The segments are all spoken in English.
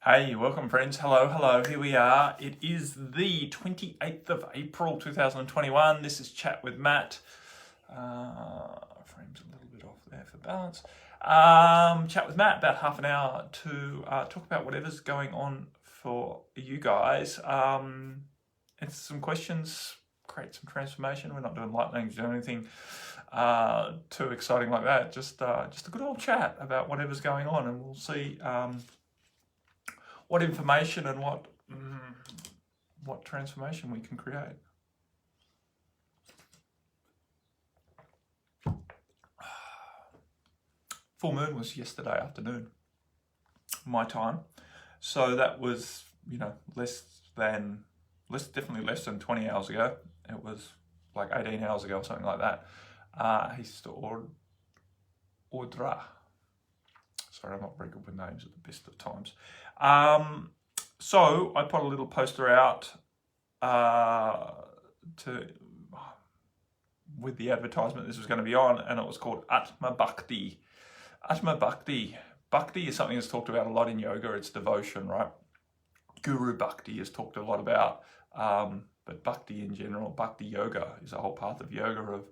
Hey, welcome friends. Hello. Here we are. It is the 28th of April 2021. This is Chat with Matt. Frame's a little bit off there for balance. Chat with Matt, about half an hour to talk about whatever's going on for you guys. Answer some questions, create some transformation. We're not doing light language or anything too exciting like that. Just a good old chat about whatever's going on, and we'll see what information and what transformation we can create. Full moon was yesterday afternoon, my time. So that was, definitely less than 20 hours ago. It was like 18 hours ago or something like that. He's Ordra. Sorry, I'm not very good with names at the best of times. So I put a little poster out with the advertisement this was going to be on, and it was called Atma Bhakti. Atma Bhakti. Bhakti is something that's talked about a lot in yoga. It's devotion, right? Guru Bhakti is talked a lot about, but Bhakti in general, Bhakti yoga is a whole path of yoga of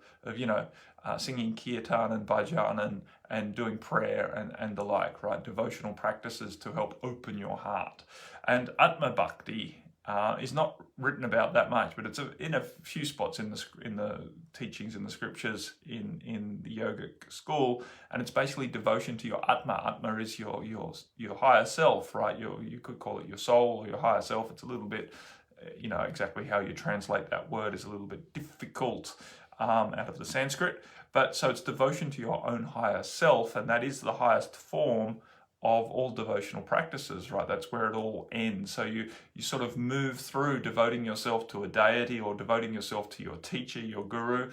singing kirtan and bhajan and doing prayer and the like, right? Devotional practices to help open your heart. And Atma Bhakti is not written about that much, but it's in a few spots in the teachings in the scriptures in the yogic school, and it's basically devotion to your Atma. Atma is your higher self, right? You could call it your soul or your higher self. It's a little bit, exactly how you translate that word is a little bit difficult out of the Sanskrit, but so it's devotion to your own higher self, and that is the highest form of all devotional practices, right? That's where it all ends. So you sort of move through devoting yourself to a deity or devoting yourself to your teacher, your guru,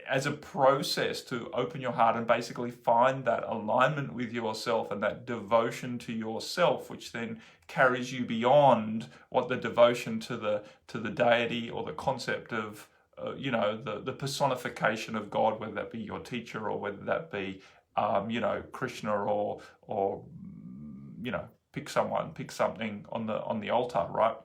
as a process to open your heart and basically find that alignment with yourself and that devotion to yourself, which then carries you beyond what the devotion to the deity or the concept of the personification of God, whether that be your teacher or whether that be Krishna or pick something on the altar, right?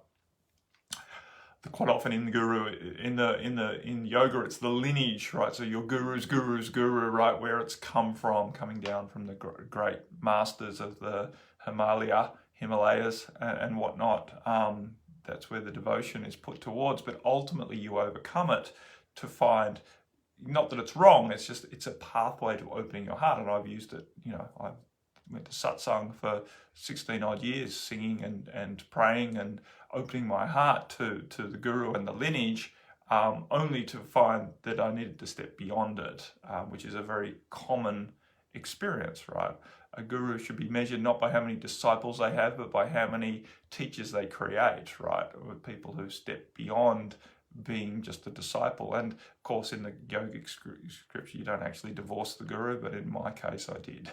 Quite often in the guru, in yoga, it's the lineage, right? So your guru's guru, right? Where it's coming down from the great masters of the Himalayas and whatnot. That's where the devotion is put towards, but ultimately you overcome it to find, not that it's wrong, it's a pathway to opening your heart. And I've used it, I went to satsang for 16 odd years, singing and praying and opening my heart to the guru and the lineage, only to find that I needed to step beyond it, which is a very common experience, right? A guru should be measured not by how many disciples they have, but by how many teachers they create, right? With people who step beyond being just a disciple. And of course, in the yogic scripture, you don't actually divorce the guru, but in my case, I did.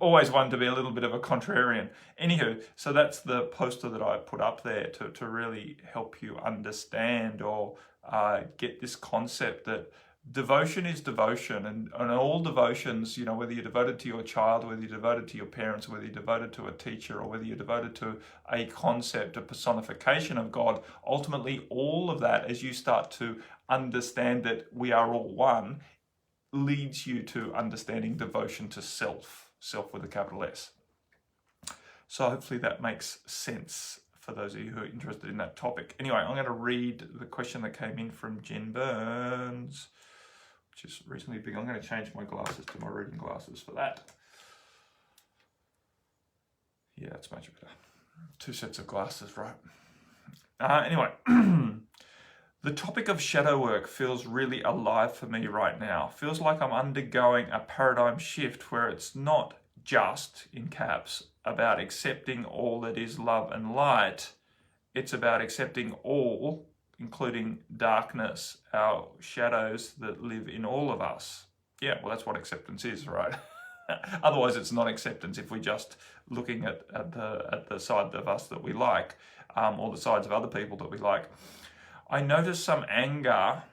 Always wanted to be a little bit of a contrarian. Anywho, so that's the poster that I put up there to really help you understand or get this concept that devotion is devotion, and all devotions, whether you're devoted to your child, whether you're devoted to your parents, whether you're devoted to a teacher, or whether you're devoted to a concept, a personification of God, ultimately all of that, as you start to understand that we are all one, leads you to understanding devotion to self with a capital S. So hopefully that makes sense for those of you who are interested in that topic. Anyway, I'm going to read the question that came in from Jen Burns, which is reasonably big. I'm going to change my glasses to my reading glasses for that. Yeah, that's much better. 2 sets of glasses, right? Anyway, the topic of shadow work feels really alive for me right now. Feels like I'm undergoing a paradigm shift where it's not just, in caps, about accepting all that is love and light. It's about accepting all, including darkness, our shadows that live in all of us. Yeah, well, that's what acceptance is, right? Otherwise, it's not acceptance if we're just looking at the side of us that we like, or the sides of other people that we like. I noticed some anger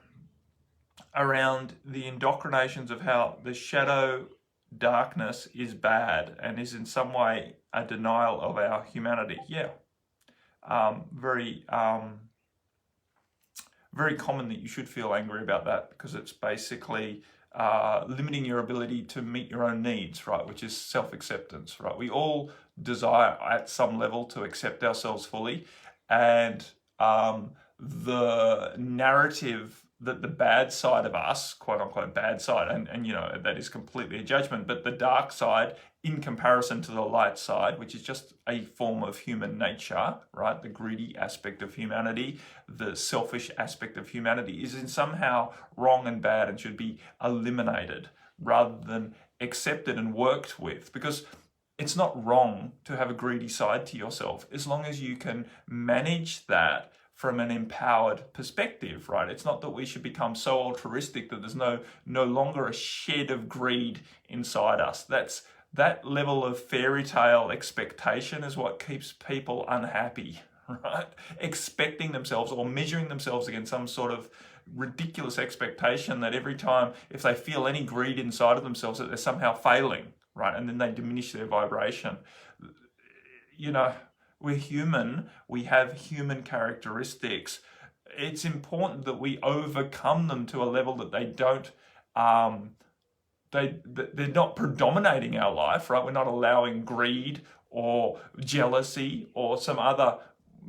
around the indoctrinations of how the shadow darkness is bad and is in some way a denial of our humanity? Yeah. Very common that you should feel angry about that, because it's basically limiting your ability to meet your own needs, right? Which is self-acceptance, right? We all desire at some level to accept ourselves fully, and the narrative that the bad side of us, quote unquote bad side, and you know, that is completely a judgment, but the dark side in comparison to the light side, which is just a form of human nature, right? The greedy aspect of humanity, the selfish aspect of humanity, is in somehow wrong and bad and should be eliminated rather than accepted and worked with. Because it's not wrong to have a greedy side to yourself, as long as you can manage that from an empowered perspective, right? It's not that we should become so altruistic that there's no longer a shed of greed inside us. That level of fairy tale expectation is what keeps people unhappy, right? Expecting themselves or measuring themselves against some sort of ridiculous expectation that every time, if they feel any greed inside of themselves, that they're somehow failing, right? And then they diminish their vibration. You know, we're human, we have human characteristics. It's important that we overcome them to a level that they don't, they're not predominating our life, right? We're not allowing greed or jealousy or some other,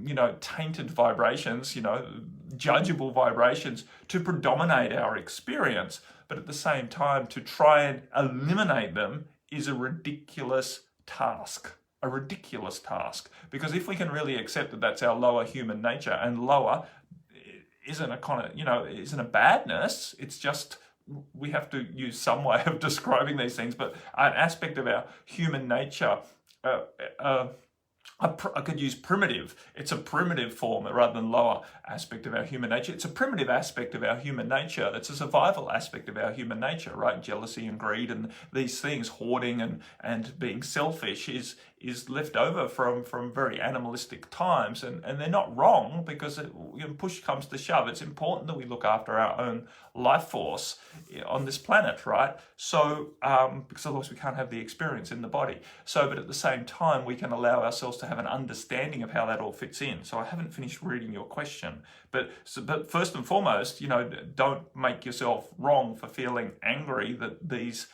you know, tainted vibrations, you know, judgeable vibrations to predominate our experience. But at the same time, to try and eliminate them is a ridiculous task. A ridiculous task, because if we can really accept that that's our lower human nature, and lower isn't a kind of, you know, isn't a badness, it's just we have to use some way of describing these things, but an aspect of our human nature, I could use primitive. It's a primitive form rather than lower aspect of our human nature. It's a primitive aspect of our human nature. It's a survival aspect of our human nature, right? Jealousy and greed and these things, hoarding and being selfish is left over from very animalistic times, and they're not wrong, because when push comes to shove, it's important that we look after our own life force on this planet, right? So because otherwise we can't have the experience in the body. So, but at the same time, we can allow ourselves to have an understanding of how that all fits in. So I haven't finished reading your question, but first and foremost, you know, don't make yourself wrong for feeling angry that these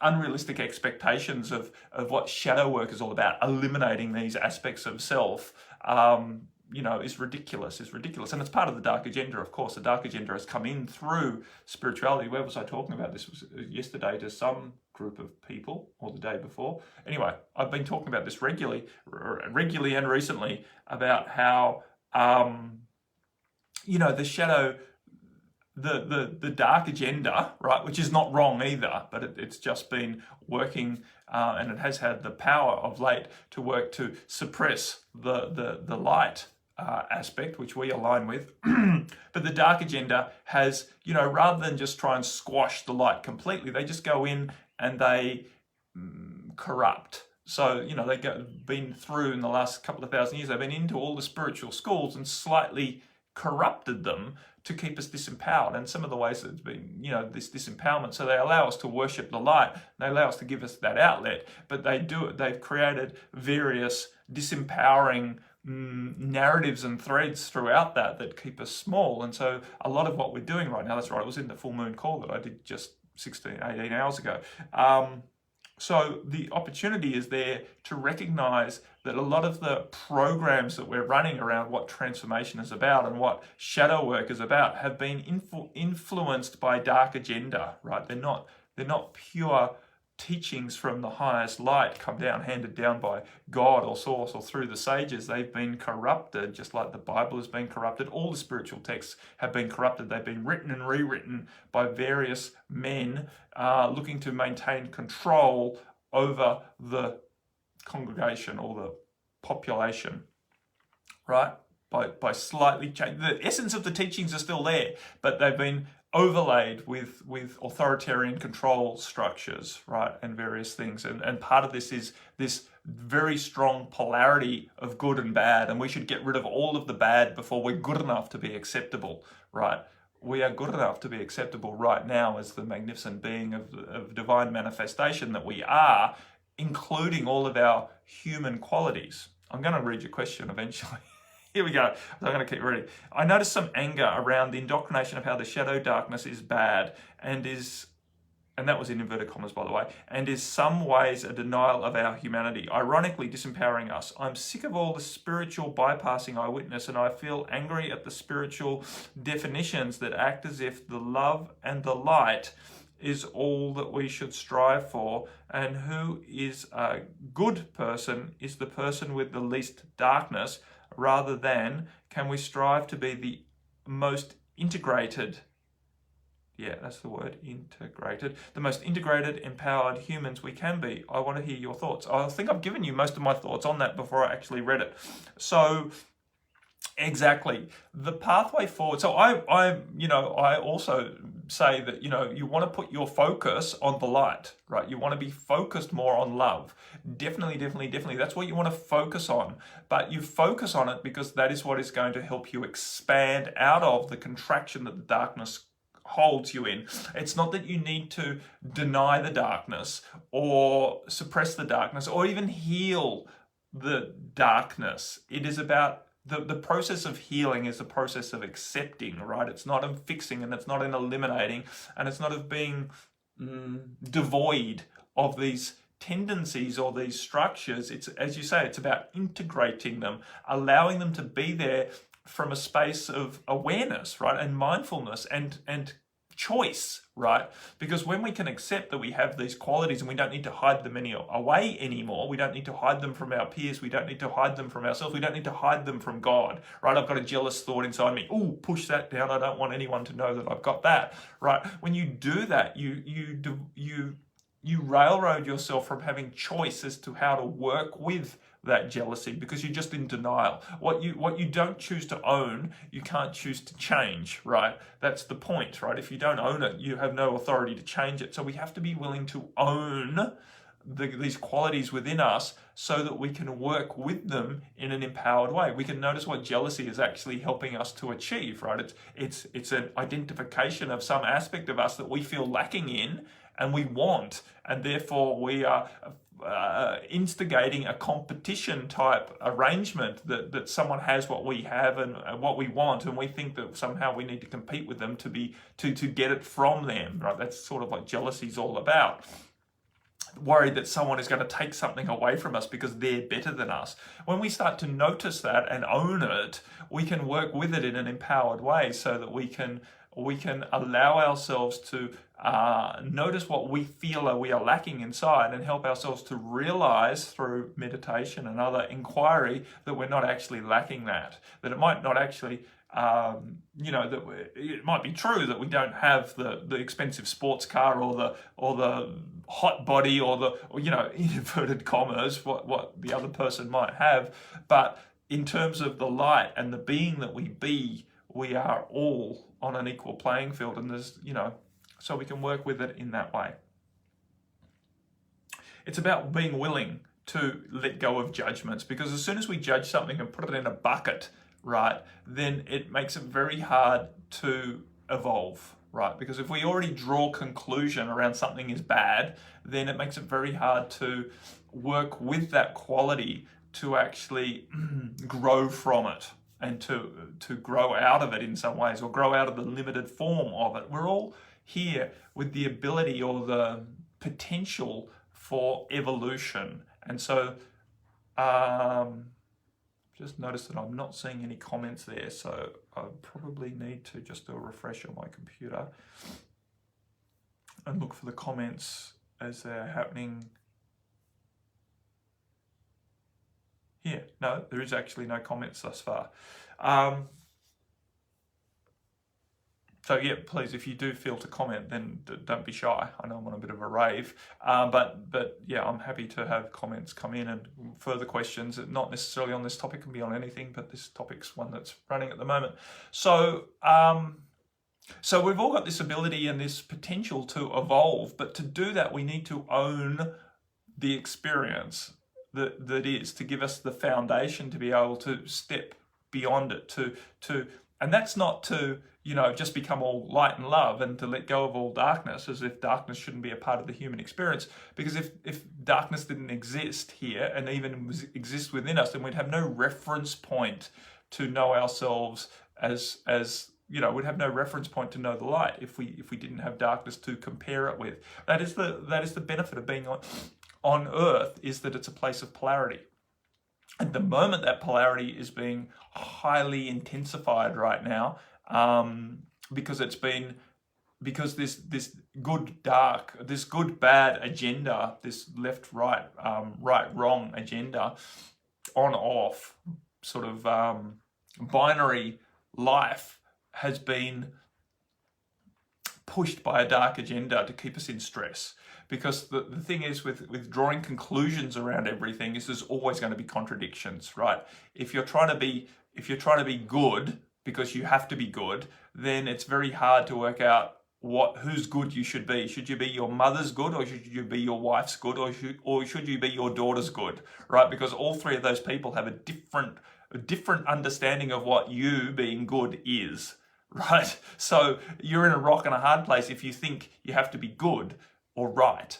unrealistic expectations of what shadow work is all about, eliminating these aspects of self, you know, is ridiculous. And it's part of the dark agenda, of course. The dark agenda has come in through spirituality. Where was I talking about? This was yesterday to some group of people, or the day before. Anyway, I've been talking about this regularly and recently, about how, you know, the shadow, the dark agenda, right, which is not wrong either, but it's just been working, and it has had the power of late to work to suppress the light aspect, which we align with. But the dark agenda has, you know, rather than just try and squash the light completely, they just go in and they corrupt. So, you know, they've been through, in the last couple of thousand years, they've been into all the spiritual schools and slightly corrupted them to keep us disempowered. And some of the ways that it's been, you know, this disempowerment, so they allow us to worship the light, they allow us to give us that outlet, but they've created various disempowering narratives and threads throughout that keep us small. And so a lot of what we're doing right now, that's right, it was in the full moon call that I did just 18 hours ago. So the opportunity is there to recognize that a lot of the programs that we're running around what transformation is about and what shadow work is about have been influenced by dark agenda, right? They're not pure teachings from the highest light come down, handed down by God or source or through the sages. They've been corrupted, just like the Bible has been corrupted. All the spiritual texts have been corrupted. They've been written and rewritten by various men looking to maintain control over the congregation or the population, right? By slightly changing. The essence of the teachings are still there, but they've been overlaid with authoritarian control structures, right, and various things. And part of this is this very strong polarity of good and bad, and we should get rid of all of the bad before we're good enough to be acceptable, right? we are good enough to be acceptable right now as the magnificent being of divine manifestation that we are, including all of our human qualities. I'm going to read your question eventually. Here we go. I'm going to keep reading. I noticed some anger around the indoctrination of how the shadow darkness is bad and that was in inverted commas, by the way, and is some ways a denial of our humanity, ironically disempowering us. I'm sick of all the spiritual bypassing I witness, and I feel angry at the spiritual definitions that act as if the love and the light is all that we should strive for, and who is a good person is the person with the least darkness, rather than can we strive to be the most integrated, yeah, that's the word, integrated, the most integrated, empowered humans we can be. I want to hear your thoughts. I think I've given you most of my thoughts on that before I actually read it. So exactly, the pathway forward. So I also say that, you want to put your focus on the light, right? You want to be focused more on love. Definitely. That's what you want to focus on. But you focus on it because that is what is going to help you expand out of the contraction that the darkness holds you in. It's not that you need to deny the darkness or suppress the darkness or even heal the darkness. It is about the process of healing is a process of accepting, right? It's not of fixing, and it's not in eliminating, and it's not of being devoid of these tendencies or these structures. It's, as you say, it's about integrating them, allowing them to be there from a space of awareness, right, and mindfulness and choice, right? Because when we can accept that we have these qualities and we don't need to hide them away anymore, we don't need to hide them from our peers, we don't need to hide them from ourselves, we don't need to hide them from God, right? I've got a jealous thought inside me. Oh, push that down. I don't want anyone to know that I've got that, right? When you do that, you railroad yourself from having choice as to how to work with that jealousy, because you're just in denial. What you don't choose to own, you can't choose to change, right? That's the point, right? If you don't own it, you have no authority to change it. So we have to be willing to own these qualities within us so that we can work with them in an empowered way. We can notice what jealousy is actually helping us to achieve, right? It's an identification of some aspect of us that we feel lacking in and we want, and therefore we are instigating a competition type arrangement that someone has what we have and what we want, and we think that somehow we need to compete with them to get it from them, right? That's sort of what jealousy is all about. Worried that someone is going to take something away from us because they're better than us. When we start to notice that and own it, we can work with it in an empowered way so that we can allow ourselves to notice what we feel we are lacking inside and help ourselves to realize through meditation and other inquiry that we're not actually lacking that it might not actually, that it might be true that we don't have the expensive sports car or the hot body or the in inverted commas what the other person might have, but in terms of the light and the being that we are all on an equal playing field, and there's so we can work with it in that way. It's about being willing to let go of judgments, because as soon as we judge something and put it in a bucket, right, then it makes it very hard to evolve, right? Because if we already draw conclusion around something is bad, then it makes it very hard to work with that quality to actually grow from it and to grow out of it in some ways, or grow out of the limited form of it. We're all here with the ability or the potential for evolution. And so just noticed that I'm not seeing any comments there, so I probably need to just do a refresh on my computer and look for the comments as they're happening. Here, no, there is actually no comments thus far. So yeah, please, if you do feel to comment, then don't be shy. I know I'm on a bit of a rave, but yeah, I'm happy to have comments come in and further questions, not necessarily on this topic, can be on anything, but this topic's one that's running at the moment. So, so we've all got this ability and this potential to evolve, but to do that, we need to own the experience that is, to give us the foundation to be able to step beyond it, and that's not to just become all light and love and to let go of all darkness, as if darkness shouldn't be a part of the human experience. Because if darkness didn't exist here and even exist within us, then we'd have no reference point to know ourselves as we'd have no reference point to know the light if we didn't have darkness to compare it with. That is the benefit of being on earth, is that it's a place of polarity. At the moment, that polarity is being highly intensified right now, because this good dark, this good bad agenda, this left right, right wrong agenda, on off sort of binary life has been pushed by a dark agenda to keep us in stress. Because the thing is with drawing conclusions around everything is there's always going to be contradictions, right? If you're trying to be good because you have to be good, then it's very hard to work out whose good you should be. Should you be your mother's good, or should you be your wife's good, or should you be your daughter's good, right? Because all three of those people have a different understanding of what you being good is, right? So you're in a rock and a hard place if you think you have to be good or right,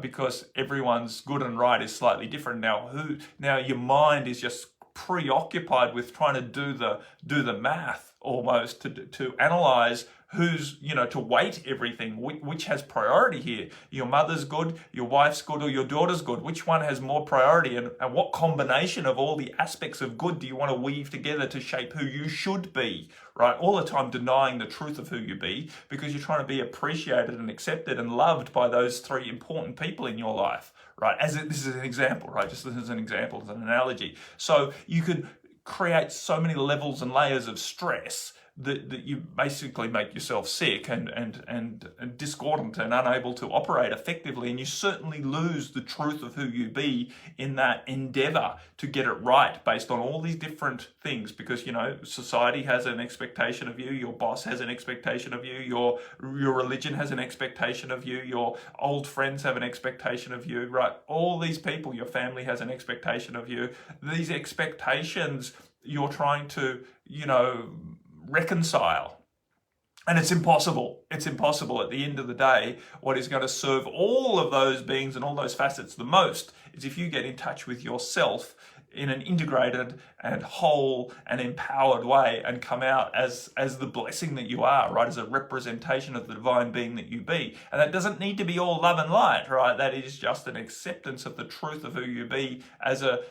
because everyone's good and right is slightly different. Now your mind is just preoccupied with trying to do the math almost to analyze who's, to weight everything, which has priority here. Your mother's good, your wife's good, or your daughter's good. Which one has more priority, and what combination of all the aspects of good do you want to weave together to shape who you should be, right? All the time denying the truth of who you be because you're trying to be appreciated and accepted and loved by those three important people in your life, right? This is an example, right? Just as an example, as an analogy. So you could create so many levels and layers of stress that you basically make yourself sick and discordant and unable to operate effectively, and you certainly lose the truth of who you be in that endeavor to get it right based on all these different things. Because society has an expectation of you, your boss has an expectation of you, your religion has an expectation of you, your old friends have an expectation of you, right? All these people, your family has an expectation of you. These expectations you're trying to reconcile, and it's impossible. It's impossible. At the end of the day, what is going to serve all of those beings and all those facets the most is if you get in touch with yourself in an integrated and whole and empowered way and come out as the blessing that you are, right? As a representation of the divine being that you be. And that doesn't need to be all love and light, right? That is just an acceptance of the truth of who you be as a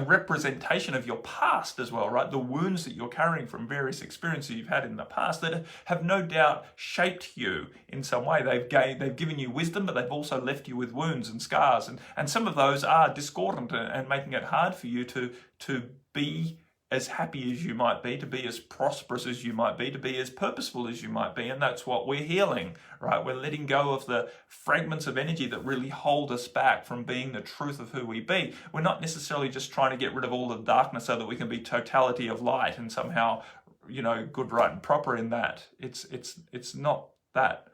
representation of your past as well, right? The wounds that you're carrying from various experiences you've had in the past that have no doubt shaped you in some way. They've given you wisdom, but they've also left you with wounds and scars. And some of those are discordant and making it hard for you to be as happy as you might be, to be as prosperous as you might be, to be as purposeful as you might be. And that's what we're healing, right? We're letting go of the fragments of energy that really hold us back from being the truth of who we be. We're not necessarily just trying to get rid of all the darkness so that we can be totality of light and somehow, good, right, and proper in that. It's not that.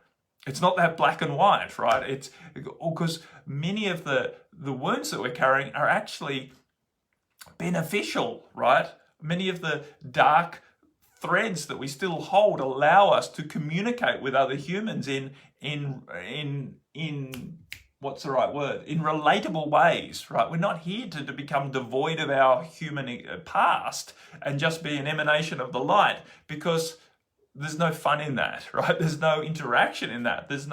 It's not that black and white, right? It's because many of the wounds that we're carrying are actually beneficial, right? Many of the dark threads that we still hold allow us to communicate with other humans in what's the right word? In relatable ways, right? We're not here to become devoid of our human past and just be an emanation of the light, because there's no fun in that, right? There's no interaction in that. There's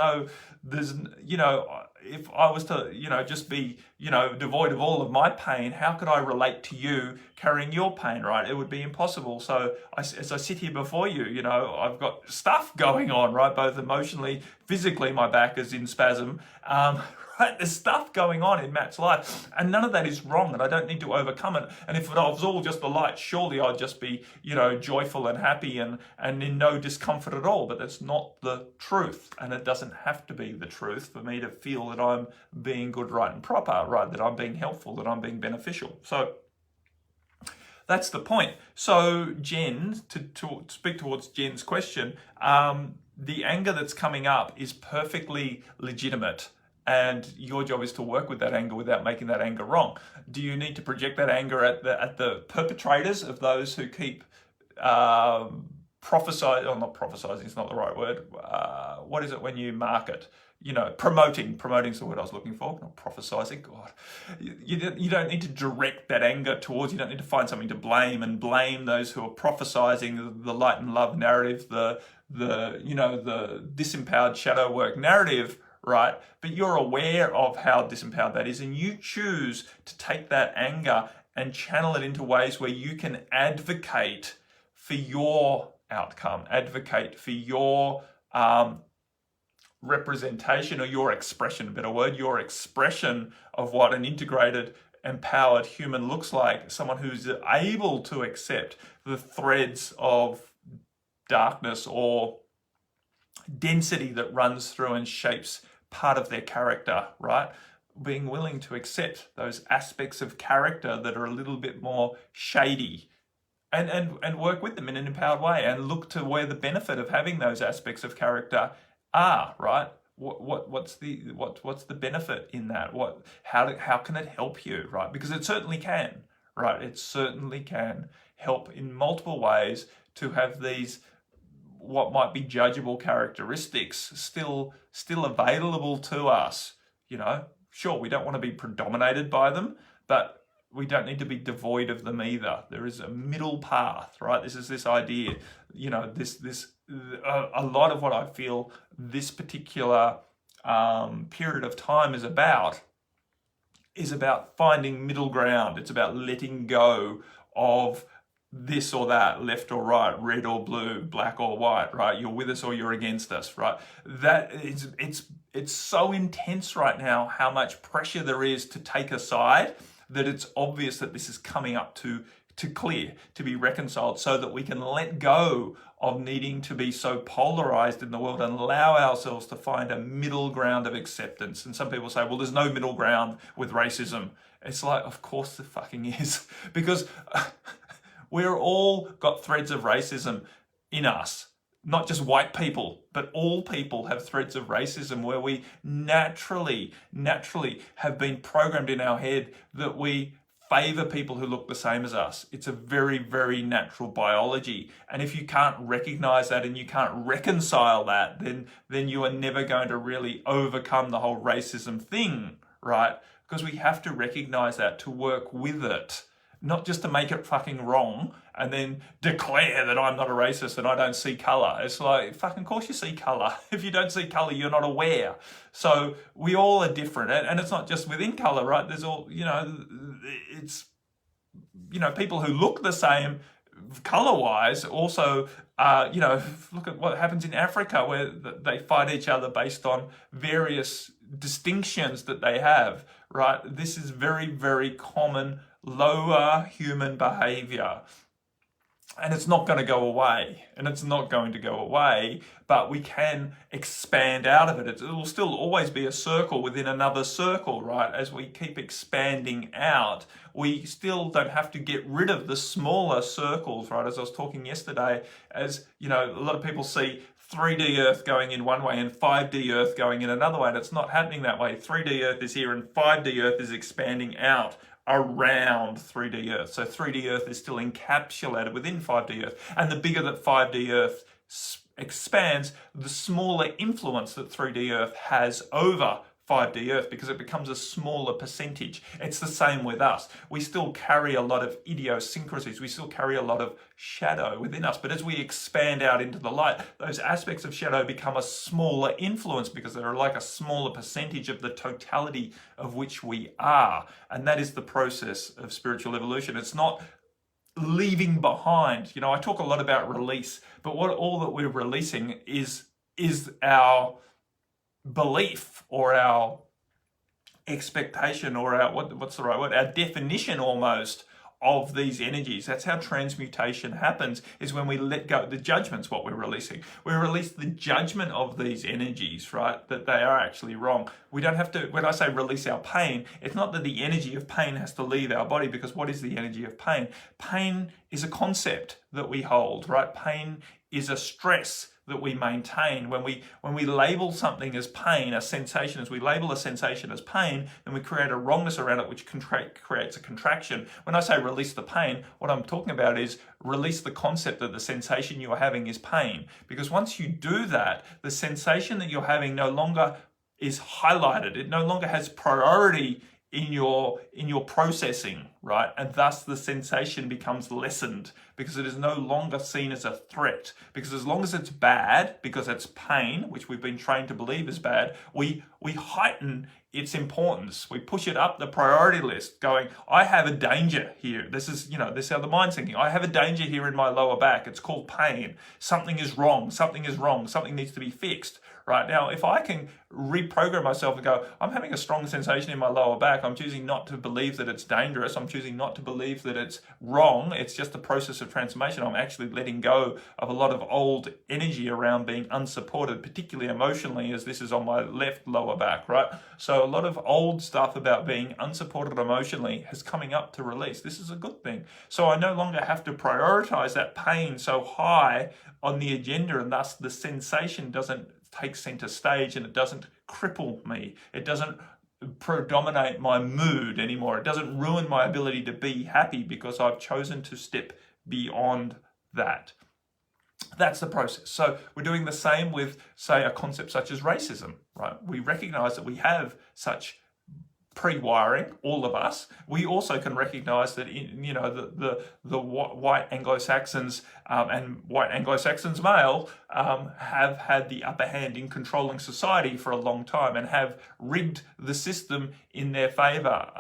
if I was to, just be, devoid of all of my pain, how could I relate to you carrying your pain, right? It would be impossible. So as I sit here before you, I've got stuff going on, right? Both emotionally, physically, my back is in spasm, right? There's stuff going on in Matt's life, and none of that is wrong, and I don't need to overcome it. And if it was all just the light, surely I'd just be, joyful and happy and in no discomfort at all. But that's not the truth, and it doesn't have to be the truth for me to feel that I'm being good, right, and proper, right? That I'm being helpful, that I'm being beneficial. So that's the point. So Jen, to speak towards Jen's question, the anger that's coming up is perfectly legitimate. And your job is to work with that anger without making that anger wrong. Do you need to project that anger at the perpetrators of those who keep not prophesizing, it's not the right word. What is it when you market? Promoting's the word I was looking for, not prophesizing. God, you don't need to direct that anger towards, you don't need to find something to blame and blame those who are prophesizing the light and love narrative, the disempowered shadow work narrative, right? But you're aware of how disempowered that is, and you choose to take that anger and channel it into ways where you can advocate for your outcome, advocate for your representation, or your expression, a better word, your expression of what an integrated, empowered human looks like, someone who's able to accept the threads of darkness or density that runs through and shapes part of their character, right? Being willing to accept those aspects of character that are a little bit more shady, and work with them in an empowered way, and look to where the benefit of having those aspects of character are, right? What's the benefit in that? How can it help you, right? Because it certainly can, right? It certainly can help in multiple ways to have these what might be judgeable characteristics still available to us. Sure, we don't want to be predominated by them, but we don't need to be devoid of them either. There is a middle path, right? This idea, a lot of what I feel this particular period of time is about finding middle ground. It's about letting go of this or that, left or right, red or blue, black or white, right? You're with us or you're against us, right? It's so intense right now how much pressure there is to take a side, that it's obvious that this is coming up to clear, to be reconciled, so that we can let go of needing to be so polarized in the world and allow ourselves to find a middle ground of acceptance. And some people say, well, there's no middle ground with racism. It's like, of course there fucking is, because we're all got threads of racism in us. Not just white people, but all people have threads of racism where we naturally have been programmed in our head that we favor people who look the same as us. It's a very, very natural biology. And if you can't recognize that and you can't reconcile that, then you are never going to really overcome the whole racism thing, right? Because we have to recognize that to work with it. Not just to make it fucking wrong and then declare that I'm not a racist and I don't see colour. It's like, fucking course you see colour. If you don't see colour, you're not aware. So we all are different. And it's not just within colour, right? There's all, it's, people who look the same colour-wise also, look at what happens in Africa where they fight each other based on various distinctions that they have, right? This is very, very common lower human behavior, and it's not going to go away, but we can expand out of it. It will still always be a circle within another circle, right? As we keep expanding out, we still don't have to get rid of the smaller circles, right? As I was talking yesterday, as a lot of people see 3D Earth going in one way and 5D Earth going in another way, and it's not happening that way. 3D Earth is here and 5D Earth is expanding out around 3D Earth. So 3D Earth is still encapsulated within 5D Earth. And the bigger that 5D Earth expands, the smaller influence that 3D Earth has over 5D Earth, because it becomes a smaller percentage. It's the same with us. We still carry a lot of idiosyncrasies. We still carry a lot of shadow within us. But as we expand out into the light, those aspects of shadow become a smaller influence because they're like a smaller percentage of the totality of which we are. And that is the process of spiritual evolution. It's not leaving behind. I talk a lot about release, but all that we're releasing is our belief or our expectation or our what's the right word, our definition almost of these energies. That's how transmutation happens, is when we let go. The judgment's what we're releasing. We release the judgment of these energies, right? That they are actually wrong. We don't have to, when I say release our pain, it's not that the energy of pain has to leave our body, because what is the energy of pain? Pain is a concept that we hold, right? Pain is a stress that we maintain. When we label something as pain, a sensation, as we label a sensation as pain, then we create a wrongness around it, which creates a contraction. When I say release the pain, what I'm talking about is release the concept that the sensation you are having is pain. Because once you do that, the sensation that you're having no longer is highlighted. It no longer has priority in your processing, right? And thus the sensation becomes lessened because it is no longer seen as a threat. Because as long as it's bad, because it's pain, which we've been trained to believe is bad, we heighten its importance. We push it up the priority list, going, I have a danger here. This is how the mind's thinking. I have a danger here in my lower back. It's called pain. Something is wrong. Something is wrong. Something needs to be fixed. Right now, if I can reprogram myself and go, I'm having a strong sensation in my lower back. I'm choosing not to believe that it's dangerous. I'm choosing not to believe that it's wrong. It's just a process of transformation. I'm actually letting go of a lot of old energy around being unsupported, particularly emotionally, as this is on my left lower back, right? So a lot of old stuff about being unsupported emotionally is coming up to release. This is a good thing. So I no longer have to prioritize that pain so high on the agenda, and thus the sensation doesn't take center stage and it doesn't cripple me. It doesn't predominate my mood anymore. It doesn't ruin my ability to be happy because I've chosen to step beyond that. That's the process. So we're doing the same with, say, a concept such as racism, right? We recognize that we have such pre-wiring, all of us. We also can recognize that the white Anglo-Saxons and white Anglo-Saxons male have had the upper hand in controlling society for a long time and have rigged the system in their favor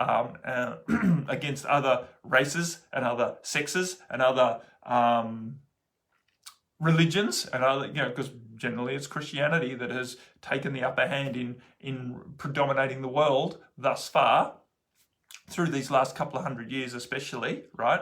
against other races and other sexes and other religions and other, because generally it's Christianity that has taken the upper hand in predominating the world thus far through these last couple of hundred years especially, right?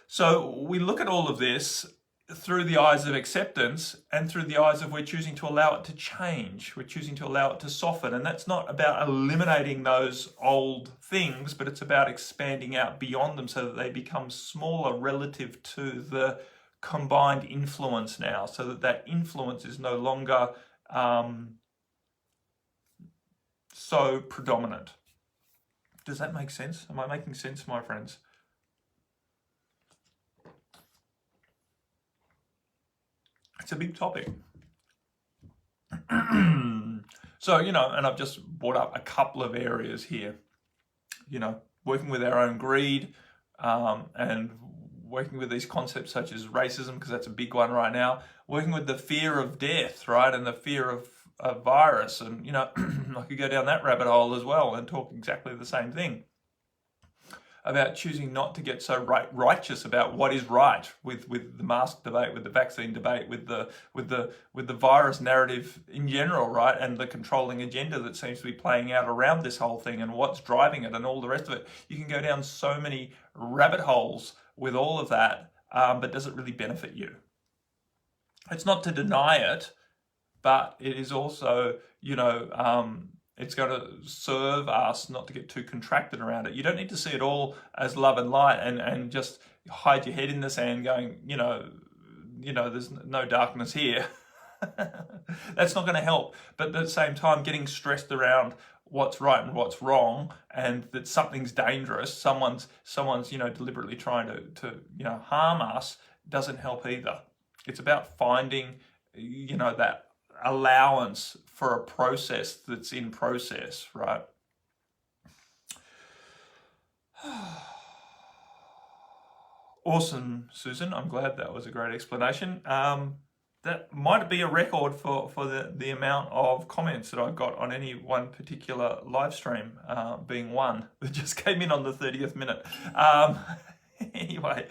So we look at all of this through the eyes of acceptance and through the eyes of we're choosing to allow it to change. We're choosing to allow it to soften. And that's not about eliminating those old things, but it's about expanding out beyond them so that they become smaller relative to the combined influence now, so that influence is no longer so predominant. Does that make sense? Am I making sense, my friends? It's a big topic. So, and I've just brought up a couple of areas here, working with our own greed and working with these concepts such as racism, because that's a big one right now, working with the fear of death, right, and the fear of a virus. And, I could go down that rabbit hole as well and talk exactly the same thing about choosing not to get so righteous about what is right with the mask debate, with the vaccine debate, with the virus narrative in general, right, and the controlling agenda that seems to be playing out around this whole thing and what's driving it and all the rest of it. You can go down so many rabbit holes with all of that, but does it really benefit you? It's not to deny it, but it is also, it's going to serve us not to get too contracted around it. You don't need to see it all as love and light and just hide your head in the sand going, there's no darkness here. That's not going to help. But at the same time, getting stressed around what's right and what's wrong, and that something's dangerous, someone's deliberately trying to harm us, doesn't help either. It's about finding that allowance for a process that's in process, right? Awesome, Susan. I'm glad that was a great explanation. That might be a record for the amount of comments that I've got on any one particular live stream, being one that just came in on the 30th minute. Anyway,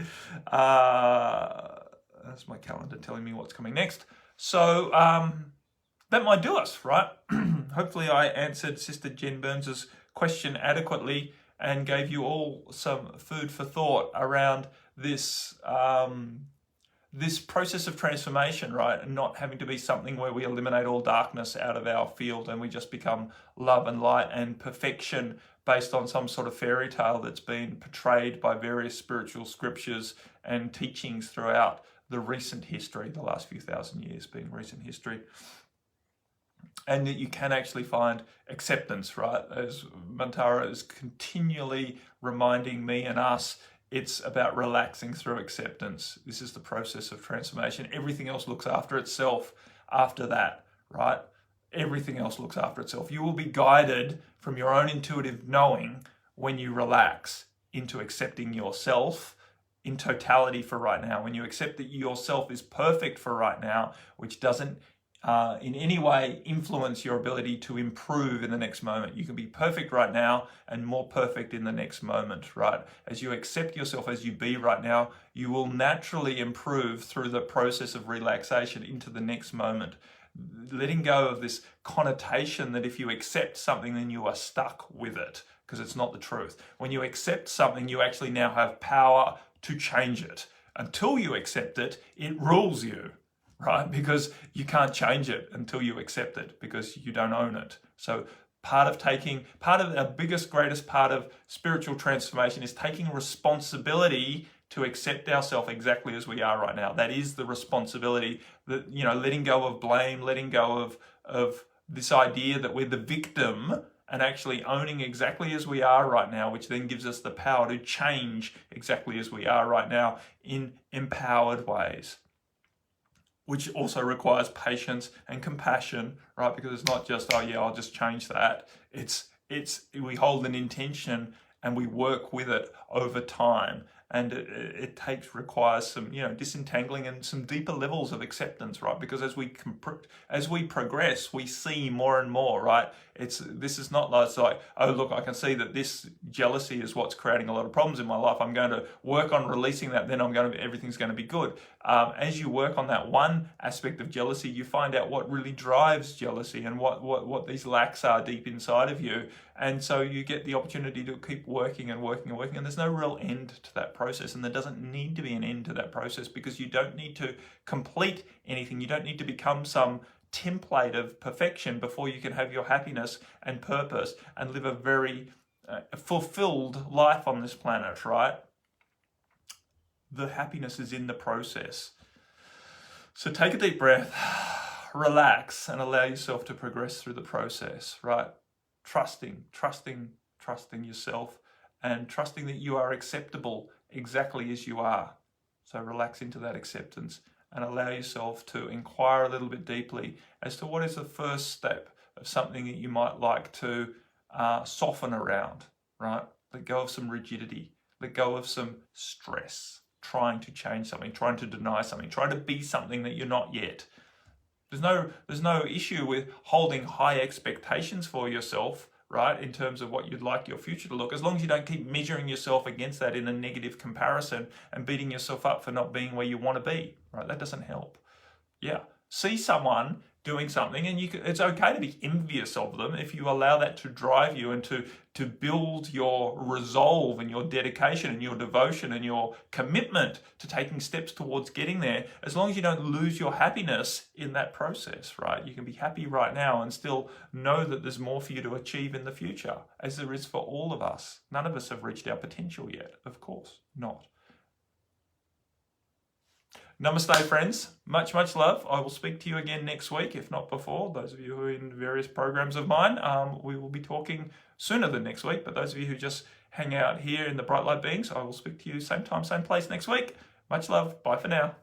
that's my calendar telling me what's coming next. So that might do us, right? Hopefully I answered Sister Jen Burns's question adequately and gave you all some food for thought around this this process of transformation, right? And not having to be something where we eliminate all darkness out of our field and we just become love and light and perfection based on some sort of fairy tale that's been portrayed by various spiritual scriptures and teachings throughout the recent history, the last few thousand years being recent history. And that you can actually find acceptance, right? As Mantara is continually reminding me and us, it's about relaxing through acceptance. This is the process of transformation. Everything else looks after itself after that, right? Everything else looks after itself. You will be guided from your own intuitive knowing when you relax into accepting yourself in totality for right now. When you accept that yourself is perfect for right now, which doesn't in any way influence your ability to improve in the next moment. You can be perfect right now and more perfect in the next moment, right? As you accept yourself as you be right now, you will naturally improve through the process of relaxation into the next moment. Letting go of this connotation that if you accept something, then you are stuck with it, because it's not the truth. When you accept something, you actually now have power to change it. Until you accept it, it rules you. Right? Because you can't change it until you accept it, because you don't own it. So part of the biggest, greatest part of spiritual transformation is taking responsibility to accept ourselves exactly as we are right now. That is the responsibility, that, letting go of blame, letting go of this idea that we're the victim, and actually owning exactly as we are right now, which then gives us the power to change exactly as we are right now in empowered ways. Which also requires patience and compassion, right? Because it's not just, I'll just change that. It's we hold an intention and we work with it over time. And it requires some, disentangling and some deeper levels of acceptance, right? Because as we progress, we see more and more, right? This is not like, oh, look, I can see that this jealousy is what's creating a lot of problems in my life. I'm going to work on releasing that. Then everything's going to be good. As you work on that one aspect of jealousy, you find out what really drives jealousy and what these lacks are deep inside of you. And so you get the opportunity to keep working and working and working, and there's no real end to that process, and there doesn't need to be an end to that process, because you don't need to complete anything. You don't need to become some template of perfection before you can have your happiness and purpose and live a very fulfilled life on this planet, right? The happiness is in the process. So take a deep breath, relax, and allow yourself to progress through the process, right? Trusting yourself, and trusting that you are acceptable exactly as you are. So relax into that acceptance and allow yourself to inquire a little bit deeply as to what is the first step of something that you might like to soften around, right? Let go of some rigidity, let go of some stress, trying to change something, trying to deny something, trying to be something that you're not yet. There's no issue with holding high expectations for yourself, right, in terms of what you'd like your future to look, as long as you don't keep measuring yourself against that in a negative comparison and beating yourself up for not being where you want to be, right? That doesn't help. Yeah. See someone doing something, and it's okay to be envious of them if you allow that to drive you and to build your resolve and your dedication and your devotion and your commitment to taking steps towards getting there, as long as you don't lose your happiness in that process, right? You can be happy right now and still know that there's more for you to achieve in the future, as there is for all of us. None of us have reached our potential yet, of course not. Namaste, friends. Much, much love. I will speak to you again next week, if not before. Those of you who are in various programs of mine, we will be talking sooner than next week. But those of you who just hang out here in the Bright Light Beings, I will speak to you same time, same place next week. Much love. Bye for now.